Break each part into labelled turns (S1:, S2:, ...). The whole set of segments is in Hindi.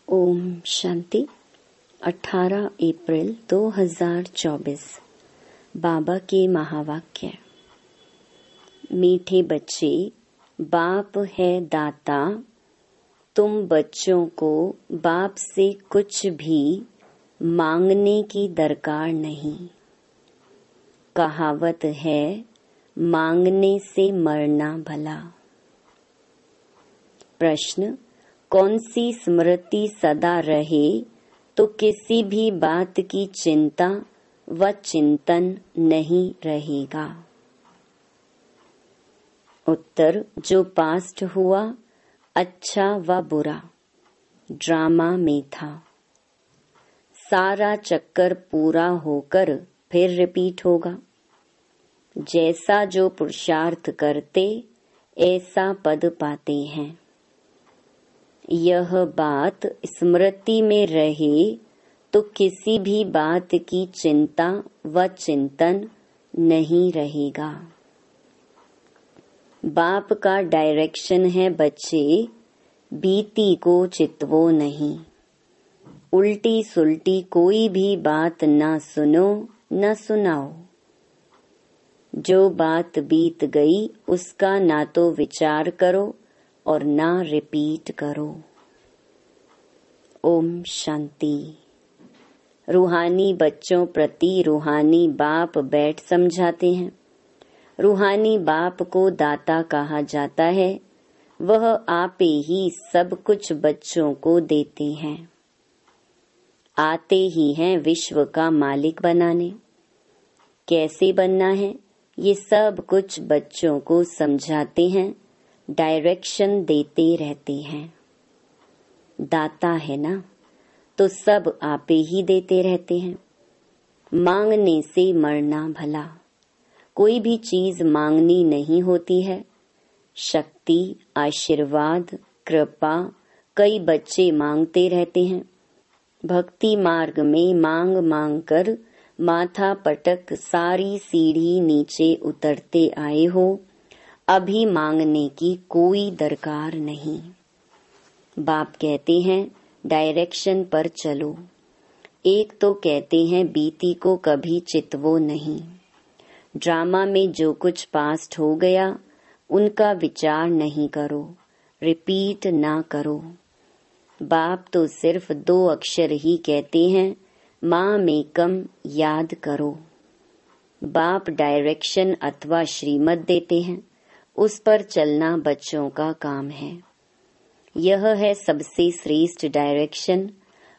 S1: ओम शांति। 18 अप्रैल 2024 बाबा के महावाक्य। मीठे बच्चे, बाप है दाता, तुम बच्चों को बाप से कुछ भी मांगने की दरकार नहीं। कहावत है, मांगने से मरना भला। प्रश्न, कौन सी स्मृति सदा रहे तो किसी भी बात की चिंता व चिंतन नहीं रहेगा। उत्तर, जो पास्ट हुआ अच्छा व बुरा ड्रामा में था, सारा चक्कर पूरा होकर फिर रिपीट होगा। जैसा जो पुरुषार्थ करते ऐसा पद पाते हैं। यह बात स्मृति में रहे तो किसी भी बात की चिंता व चिंतन नहीं रहेगा। बाप का डायरेक्शन है, बच्चे बीती को चितवो नहीं। उल्टी सुल्टी कोई भी बात ना सुनो न सुनाओ। जो बात बीत गई उसका ना तो विचार करो और ना रिपीट करो। ओम शांति। रूहानी बच्चों प्रति रूहानी बाप बैठ समझाते हैं। रूहानी बाप को दाता कहा जाता है। वह आपे ही सब कुछ बच्चों को देते हैं। आते ही हैं विश्व का मालिक बनाने। कैसे बनना है ये सब कुछ बच्चों को समझाते हैं, डायरेक्शन देते रहते हैं। दाता है ना, तो सब आपे ही देते रहते हैं। मांगने से मरना भला। कोई भी चीज मांगनी नहीं होती है। शक्ति, आशीर्वाद, कृपा कई बच्चे मांगते रहते हैं। भक्ति मार्ग में मांग मांग कर माथा पटक सारी सीढ़ी नीचे उतरते आए हो। अभी मांगने की कोई दरकार नहीं। बाप कहते हैं डायरेक्शन पर चलो। एक तो कहते हैं बीती को कभी चितवो नहीं। ड्रामा में जो कुछ पास्ट हो गया उनका विचार नहीं करो, रिपीट ना करो। बाप तो सिर्फ 2 अक्षर ही कहते हैं, माँ में कम याद करो। बाप डायरेक्शन अथवा श्रीमत देते हैं, उस पर चलना बच्चों का काम है। यह है सबसे श्रेष्ठ डायरेक्शन।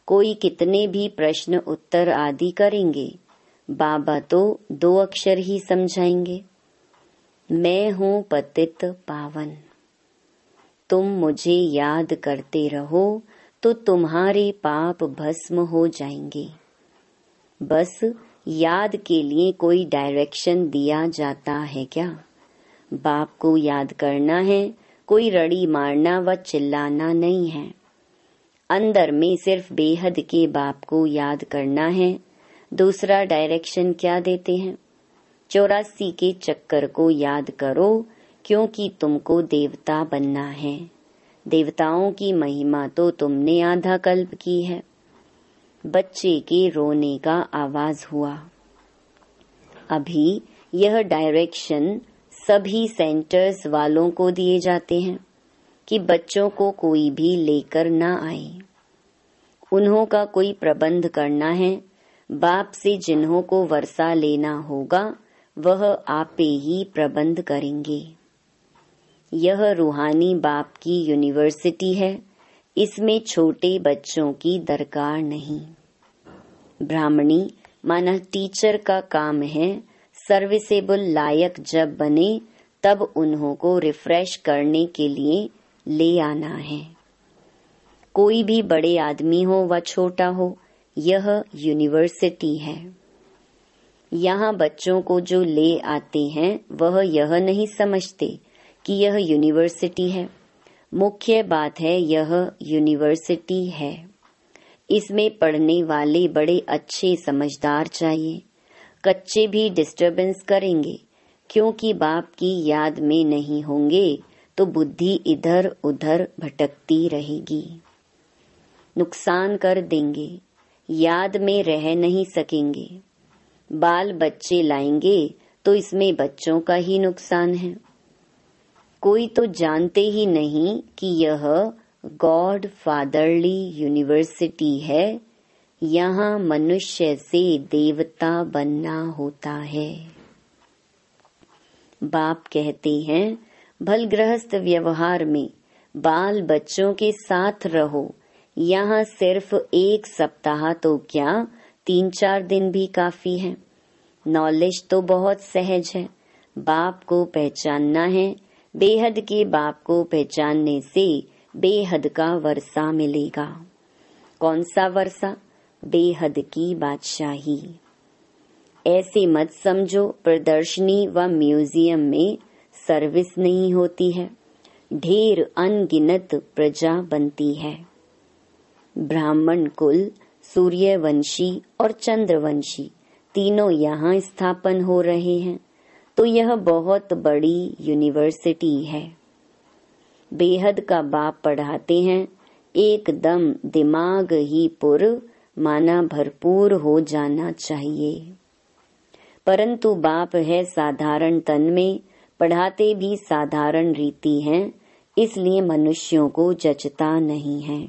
S1: कोई कितने भी प्रश्न उत्तर आदि करेंगे, बाबा तो 2 अक्षर ही समझाएंगे। मैं हूँ पतित पावन। तुम मुझे याद करते रहो तो तुम्हारे पाप भस्म हो जाएंगे। बस याद के लिए कोई डायरेक्शन दिया जाता है क्या? बाप को याद करना है, कोई रड़ी मारना व चिल्लाना नहीं है। अंदर में सिर्फ बेहद के बाप को याद करना है। दूसरा डायरेक्शन क्या देते हैं? 84 के चक्कर को याद करो, क्योंकि तुमको देवता बनना है। देवताओं की महिमा तो तुमने आधा कल्प की है। बच्चे के रोने का आवाज हुआ। अभी यह डायरेक्शन सभी सेंटर्स वालों को दिए जाते हैं कि बच्चों को कोई भी लेकर ना आए। उन्हों का कोई प्रबंध करना है। बाप से जिन्हों को वर्षा लेना होगा वह आपे ही प्रबंध करेंगे। यह रूहानी बाप की यूनिवर्सिटी है। इसमें छोटे बच्चों की दरकार नहीं। ब्राह्मणी माना टीचर का काम है सर्विसेबल लायक जब बने तब उन्हों को रिफ्रेश करने के लिए ले आना है। कोई भी बड़े आदमी हो व छोटा हो, यह यूनिवर्सिटी है। यहाँ बच्चों को जो ले आते हैं वह यह नहीं समझते कि यह यूनिवर्सिटी है। मुख्य बात है यह यूनिवर्सिटी है। इसमें पढ़ने वाले बड़े अच्छे समझदार चाहिए। कच्चे भी डिस्टर्बेंस करेंगे, क्योंकि बाप की याद में नहीं होंगे तो बुद्धि इधर उधर भटकती रहेगी। नुकसान कर देंगे, याद में रह नहीं सकेंगे। बाल बच्चे लाएंगे तो इसमें बच्चों का ही नुकसान है। कोई तो जानते ही नहीं कि यह गॉड फादरली यूनिवर्सिटी है। यहाँ मनुष्य से देवता बनना होता है। बाप कहते हैं, भल गृहस्थ व्यवहार में बाल बच्चों के साथ रहो। यहाँ सिर्फ 1 सप्ताह तो क्या, 3-4 दिन भी काफी है। नॉलेज तो बहुत सहज है। बाप को पहचानना है। बेहद के बाप को पहचानने से बेहद का वर्षा मिलेगा। कौन सा वर्षा? बेहद की बादशाही। ऐसे मत समझो प्रदर्शनी व म्यूजियम में सर्विस नहीं होती है, ढेर अनगिनत प्रजा बनती है। ब्राह्मण कुल, सूर्यवंशी और चंद्रवंशी तीनों यहाँ स्थापन हो रहे हैं, तो यह बहुत बड़ी यूनिवर्सिटी है। बेहद का बाप पढ़ाते हैं, एकदम दिमाग ही पूर्ण माना भरपूर हो जाना चाहिए। परंतु बाप है साधारण तन में, पढ़ाते भी साधारण रीति हैं, इसलिए मनुष्यों को जचता नहीं है।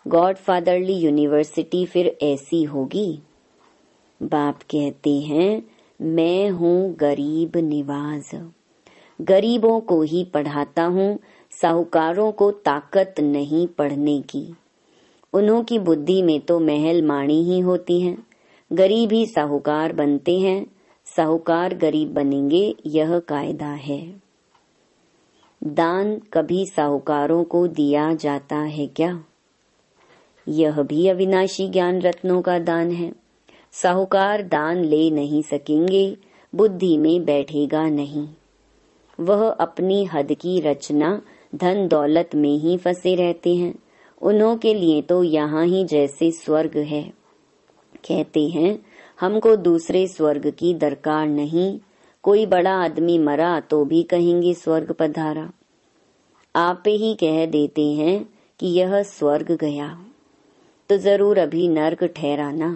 S1: गॉड फादरली यूनिवर्सिटी फिर ऐसी होगी। बाप कहते हैं, मैं हूँ गरीब निवाज, गरीबों को ही पढ़ाता हूँ, साहूकारों को ताकत नहीं पढ़ने की। उन्हों की बुद्धि में तो महल माणी ही होती हैं। गरीब ही साहूकार बनते हैं, साहूकार गरीब बनेंगे, यह कायदा है। दान कभी साहूकारों को दिया जाता है क्या? यह भी अविनाशी ज्ञान रत्नों का दान है। साहूकार दान ले नहीं सकेंगे, बुद्धि में बैठेगा नहीं। वह अपनी हद की रचना धन दौलत में ही फंसे रहते हैं। उन्हों के लिए तो यहाँ ही जैसे स्वर्ग है। कहते हैं, हमको दूसरे स्वर्ग की दरकार नहीं। कोई बड़ा आदमी मरा तो भी कहेंगे स्वर्ग पधारा। आप ही कह देते हैं कि यह स्वर्ग गया, तो जरूर अभी नर्क ठहरा ना।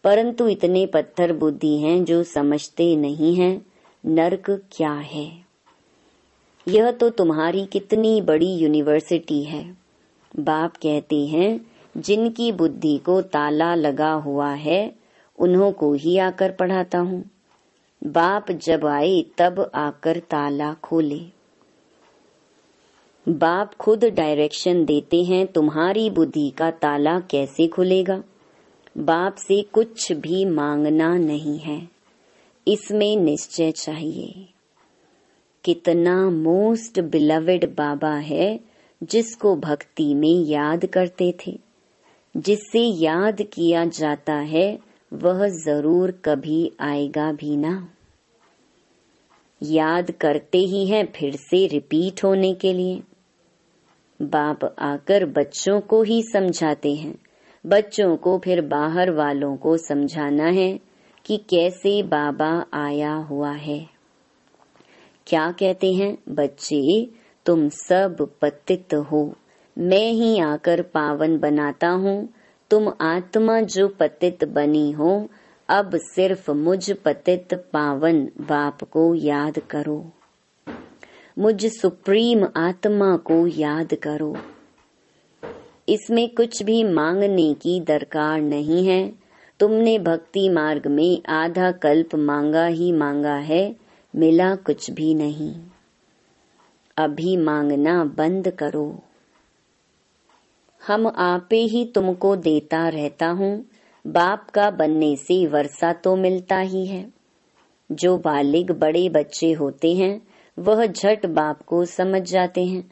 S1: परंतु इतने पत्थर बुद्धि हैं जो समझते नहीं हैं नर्क क्या है। यह तो तुम्हारी कितनी बड़ी यूनिवर्सिटी है। बाप कहते हैं, जिनकी बुद्धि को ताला लगा हुआ है उन्हों को ही आकर पढ़ाता हूँ। बाप जब आए तब आकर ताला खोले। बाप खुद डायरेक्शन देते हैं, तुम्हारी बुद्धि का ताला कैसे खुलेगा। बाप से कुछ भी मांगना नहीं है, इसमें निश्चय चाहिए। कितना मोस्ट बिलवेड बाबा है जिसको भक्ति में याद करते थे। जिससे याद किया जाता है वह जरूर कभी आएगा भी ना। याद करते ही हैं फिर से रिपीट होने के लिए। बाप आकर बच्चों को ही समझाते हैं, बच्चों को फिर बाहर वालों को समझाना है कि कैसे बाबा आया हुआ है। क्या कहते हैं, बच्चे तुम सब पतित हो, मैं ही आकर पावन बनाता हूँ। तुम आत्मा जो पतित बनी हो, अब सिर्फ मुझ पतित पावन बाप को याद करो, मुझ सुप्रीम आत्मा को याद करो। इसमें कुछ भी मांगने की दरकार नहीं है। तुमने भक्ति मार्ग में आधा कल्प मांगा ही मांगा है, मिला कुछ भी नहीं। अभी मांगना बंद करो। हम आपे ही तुमको देता रहता हूँ। बाप का बनने से वर्षा तो मिलता ही है। जो बालिग बड़े बच्चे होते हैं वह झट बाप को समझ जाते हैं।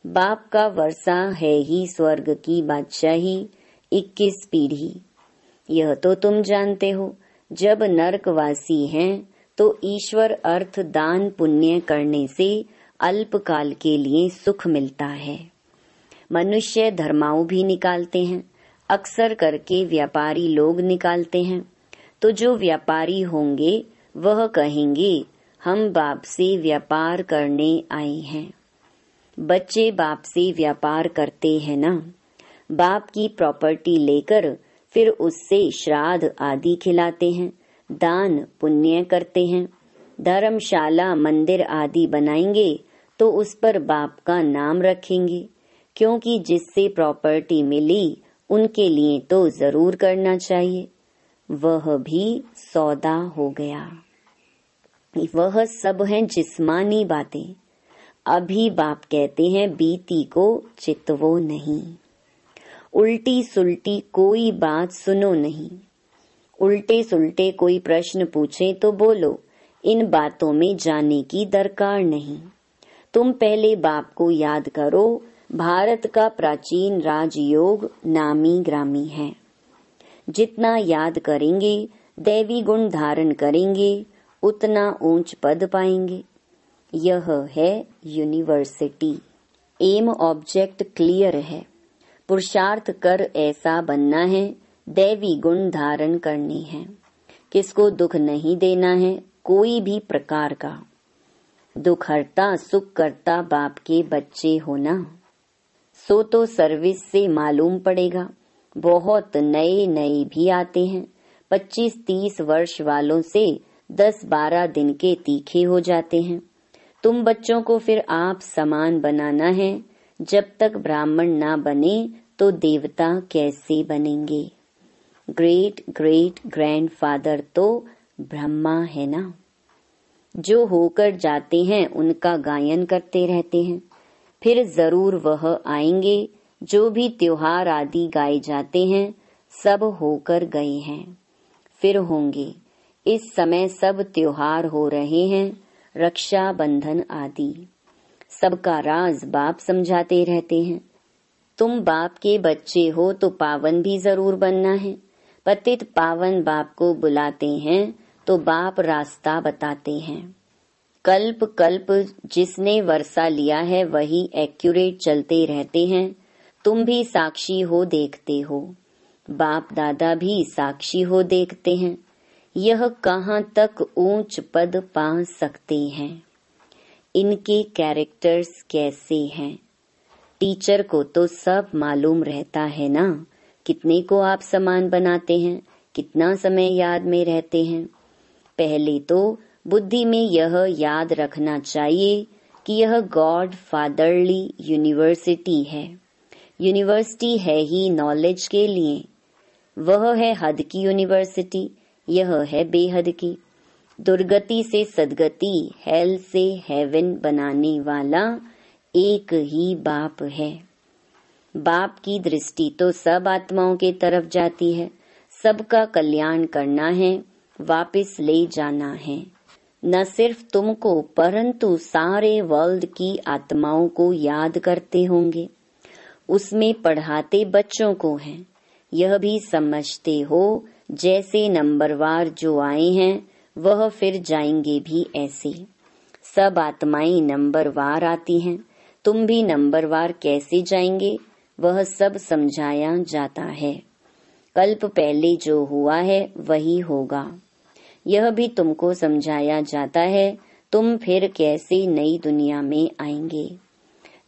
S1: बाप का वर्षा है ही स्वर्ग की बादशाही, 21 पीढ़ी। यह तो तुम जानते हो। जब नरकवासी हैं तो ईश्वर अर्थ दान पुण्य करने से अल्पकाल के लिए सुख मिलता है। मनुष्य धर्माओं भी निकालते हैं, अक्सर करके व्यापारी लोग निकालते हैं। तो जो व्यापारी होंगे वह कहेंगे हम बाप से व्यापार करने आए हैं। बच्चे बाप से व्यापार करते हैं ना। बाप की प्रॉपर्टी लेकर फिर उससे श्राद्ध आदि खिलाते हैं, दान पुण्य करते हैं। धर्मशाला मंदिर आदि बनाएंगे तो उस पर बाप का नाम रखेंगे, क्योंकि जिससे प्रॉपर्टी मिली उनके लिए तो जरूर करना चाहिए। वह भी सौदा हो गया। वह सब हैं जिस्मानी बातें। अभी बाप कहते हैं बीती को चितवो नहीं, उल्टी सुल्टी कोई बात सुनो नहीं। उल्टे सुल्टे कोई प्रश्न पूछे तो बोलो इन बातों में जाने की दरकार नहीं। तुम पहले बाप को याद करो। भारत का प्राचीन राजयोग नामी ग्रामी है। जितना याद करेंगे, दैवी गुण धारण करेंगे, उतना ऊंच पद पाएंगे। यह है यूनिवर्सिटी। एम ऑब्जेक्ट क्लियर है। पुरुषार्थ कर ऐसा बनना है, दैवी गुण धारण करने हैं। किसको दुख नहीं देना है कोई भी प्रकार का। दुख हरता सुख करता बाप के बच्चे होना, सो तो सर्विस से मालूम पड़ेगा। बहुत नए नए भी आते हैं। 25-30 वर्ष वालों से 10-12 दिन के तीखे हो जाते हैं। तुम बच्चों को फिर आप समान बनाना है। जब तक ब्राह्मण ना बने तो देवता कैसे बनेंगे। ग्रेट ग्रेट ग्रैंडफादर तो ब्रह्मा है ना। जो होकर जाते हैं उनका गायन करते रहते हैं। फिर जरूर वह आएंगे। जो भी त्योहार आदि गाए जाते हैं सब होकर गए हैं, फिर होंगे। इस समय सब त्योहार हो रहे हैं, रक्षा बंधन आदि। सबका राज बाप समझाते रहते हैं। तुम बाप के बच्चे हो तो पावन भी जरूर बनना है। पतित पावन बाप को बुलाते हैं तो बाप रास्ता बताते हैं। कल्प कल्प जिसने वर्षा लिया है वही एक्यूरेट चलते रहते हैं। तुम भी साक्षी हो देखते हो, बाप दादा भी साक्षी हो देखते हैं। यह कहाँ तक ऊंच पद पा सकते हैं। इनके कैरेक्टर्स कैसे हैं। टीचर को तो सब मालूम रहता है ना। कितने को आप समान बनाते हैं, कितना समय याद में रहते हैं। पहले तो बुद्धि में यह याद रखना चाहिए कि यह गॉड फादरली यूनिवर्सिटी है। यूनिवर्सिटी है ही नॉलेज के लिए। वह है हद की यूनिवर्सिटी, यह है बेहद की। दुर्गति से सदगति, हेल से हेवन बनाने वाला एक ही बाप है। बाप की दृष्टि तो सब आत्माओं के तरफ जाती है। सबका कल्याण करना है, वापस ले जाना है। न सिर्फ तुमको परंतु सारे वर्ल्ड की आत्माओं को याद करते होंगे। उसमें पढ़ाते बच्चों को हैं। यह भी समझते हो जैसे नंबरवार जो आए हैं वह फिर जाएंगे भी ऐसे। सब आत्माएं नंबरवार आती हैं। तुम भी नंबरवार कैसे जाएंगे वह सब समझाया जाता है। कल्प पहले जो हुआ है वही होगा, यह भी तुमको समझाया जाता है। तुम फिर कैसे नई दुनिया में आएंगे।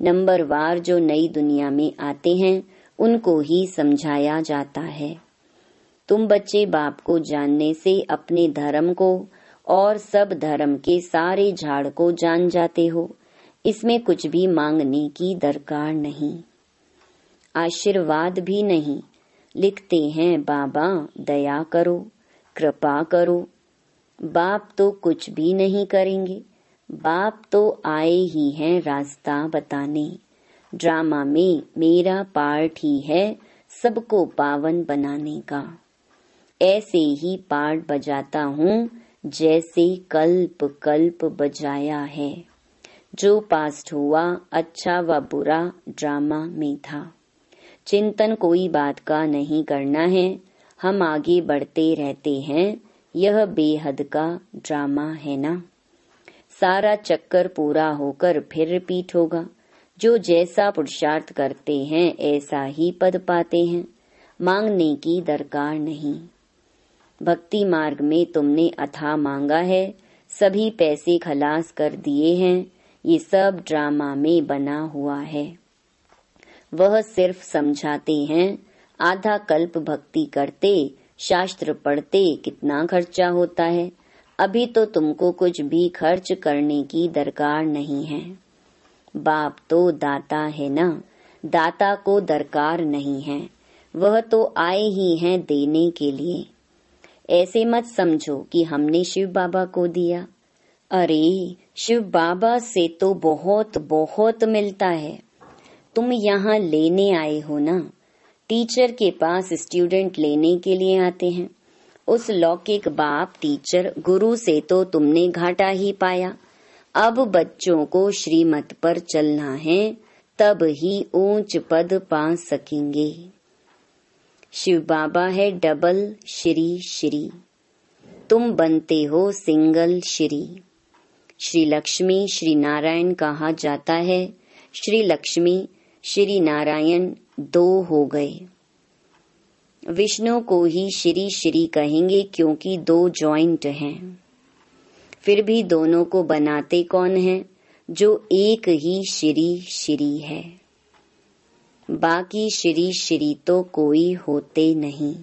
S1: नंबरवार जो नई दुनिया में आते हैं उनको ही समझाया जाता है। तुम बच्चे बाप को जानने से अपने धर्म को और सब धर्म के सारे झाड़ को जान जाते हो। इसमें कुछ भी मांगने की दरकार नहीं, आशीर्वाद भी नहीं। लिखते हैं बाबा दया करो, कृपा करो। बाप तो कुछ भी नहीं करेंगे। बाप तो आए ही हैं रास्ता बताने। ड्रामा में मेरा पार्ट ही है सबको पावन बनाने का। ऐसे ही पार्ट बजाता हूँ जैसे कल्प कल्प बजाया है। जो पास्ट हुआ अच्छा व बुरा ड्रामा में था। चिंतन कोई बात का नहीं करना है। हम आगे बढ़ते रहते हैं। यह बेहद का ड्रामा है ना। सारा चक्कर पूरा होकर फिर रिपीट होगा। जो जैसा पुरुषार्थ करते हैं ऐसा ही पद पाते हैं। मांगने की दरकार नहीं। भक्ति मार्ग में तुमने अथाह मांगा है, सभी पैसे खलास कर दिए हैं। ये सब ड्रामा में बना हुआ है। वह सिर्फ समझाते हैं। आधा कल्प भक्ति करते, शास्त्र पढ़ते कितना खर्चा होता है। अभी तो तुमको कुछ भी खर्च करने की दरकार नहीं है। बाप तो दाता है ना, दाता को दरकार नहीं है। वह तो आए ही हैं देने के लिए। ऐसे मत समझो कि हमने शिव बाबा को दिया। अरे शिव बाबा से तो बहुत बहुत मिलता है। तुम यहाँ लेने आए हो ना। टीचर के पास स्टूडेंट लेने के लिए आते हैं। उस लौकिक बाप टीचर गुरु से तो तुमने घाटा ही पाया। अब बच्चों को श्रीमत पर चलना है, तब ही ऊंच पद पा सकेंगे। शिव बाबा है डबल श्री श्री, तुम बनते हो सिंगल श्री। श्री लक्ष्मी श्री नारायण कहा जाता है। श्री लक्ष्मी श्री नारायण दो हो गए। विष्णु को ही श्री श्री कहेंगे क्योंकि दो जॉइंट हैं। फिर भी दोनों को बनाते कौन है? जो एक ही श्री श्री है। बाकी श्री श्री तो कोई होते नहीं।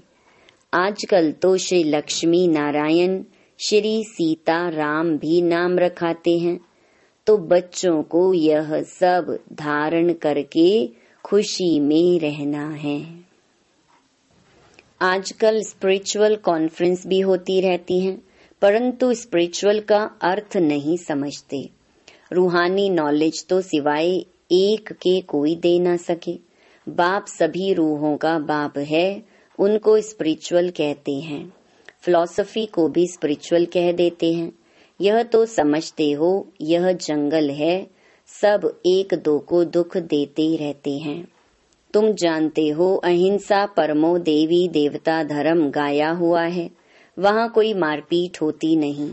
S1: आजकल तो श्री लक्ष्मी नारायण श्री सीता राम भी नाम रखाते हैं। तो बच्चों को यह सब धारण करके खुशी में रहना है। आजकल स्पिरिचुअल कॉन्फ्रेंस भी होती रहती हैं, परंतु स्पिरिचुअल का अर्थ नहीं समझते। रूहानी नॉलेज तो सिवाय एक के कोई दे ना सके। बाप सभी रूहों का बाप है, उनको स्पिरिचुअल कहते हैं। फिलॉसफी को भी स्पिरिचुअल कह देते हैं। यह तो समझते हो यह जंगल है, सब एक दो को दुख देते रहते हैं। तुम जानते हो अहिंसा परमो देवी देवता धर्म गाया हुआ है। वहाँ कोई मारपीट होती नहीं।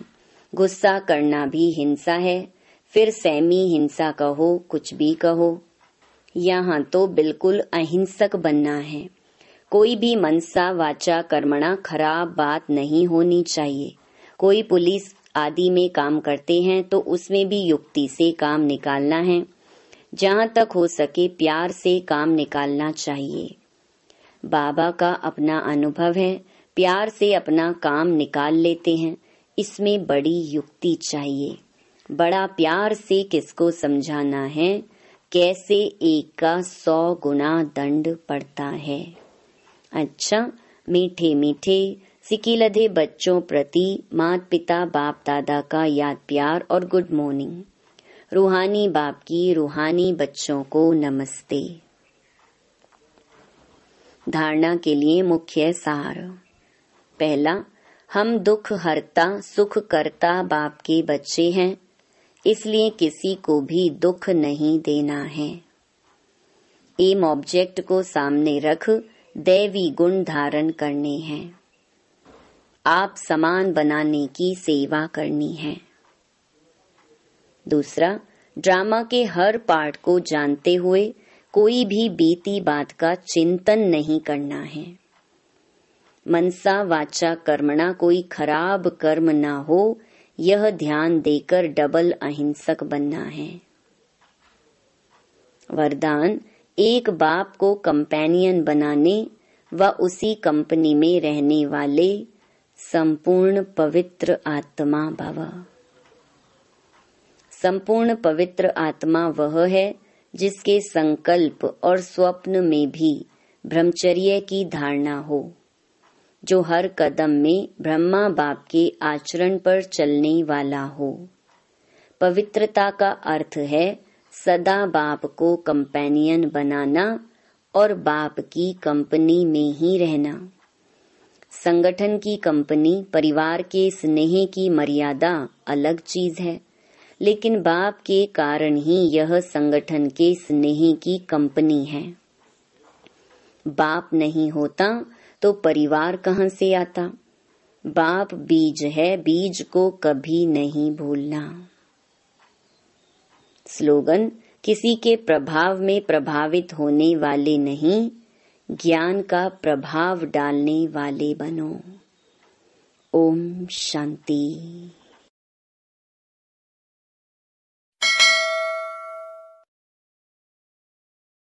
S1: गुस्सा करना भी हिंसा है, फिर सहमी हिंसा कहो, कुछ भी कहो। यहाँ तो बिल्कुल अहिंसक बनना है। कोई भी मनसा वाचा कर्मणा खराब बात नहीं होनी चाहिए। कोई पुलिस आदि में काम करते हैं तो उसमें भी युक्ति से काम निकालना है। जहाँ तक हो सके प्यार से काम निकालना चाहिए। बाबा का अपना अनुभव है, प्यार से अपना काम निकाल लेते हैं। इसमें बड़ी युक्ति चाहिए। बड़ा प्यार से किसको समझाना है, कैसे एक का 100 गुना दंड पड़ता है। अच्छा, मीठे मीठे सिकिलधे बच्चों प्रति माता पिता बाप दादा का याद प्यार और गुड मॉर्निंग। रूहानी बाप की रूहानी बच्चों को नमस्ते। धारणा के लिए मुख्य सार। पहला, हम दुख हरता सुख करता बाप के बच्चे हैं, इसलिए किसी को भी दुख नहीं देना है। एम ऑब्जेक्ट को सामने रख दैवी गुण धारण करने हैं। आप समान बनाने की सेवा करनी है। दूसरा, ड्रामा के हर पार्ट को जानते हुए कोई भी बीती बात का चिंतन नहीं करना है। मनसा वाचा कर्मणा कोई खराब कर्म ना हो, यह ध्यान देकर डबल अहिंसक बनना है। वरदान, एक बाप को कंपेनियन बनाने व उसी कंपनी में रहने वाले संपूर्ण पवित्र आत्मा भव। संपूर्ण पवित्र आत्मा वह है जिसके संकल्प और स्वप्न में भी ब्रह्मचर्य की धारणा हो, जो हर कदम में ब्रह्मा बाप के आचरण पर चलने वाला हो। पवित्रता का अर्थ है सदा बाप को कंपेनियन बनाना और बाप की कंपनी में ही रहना। संगठन की कंपनी, परिवार के स्नेह की मर्यादा अलग चीज है, लेकिन बाप के कारण ही यह संगठन के स्नेह की कंपनी है। बाप नहीं होता तो परिवार कहाँ से आता। बाप बीज है, बीज को कभी नहीं भूलना। स्लोगन, किसी के प्रभाव में प्रभावित होने वाले नहीं, ज्ञान का प्रभाव डालने वाले बनो। ओम शांति।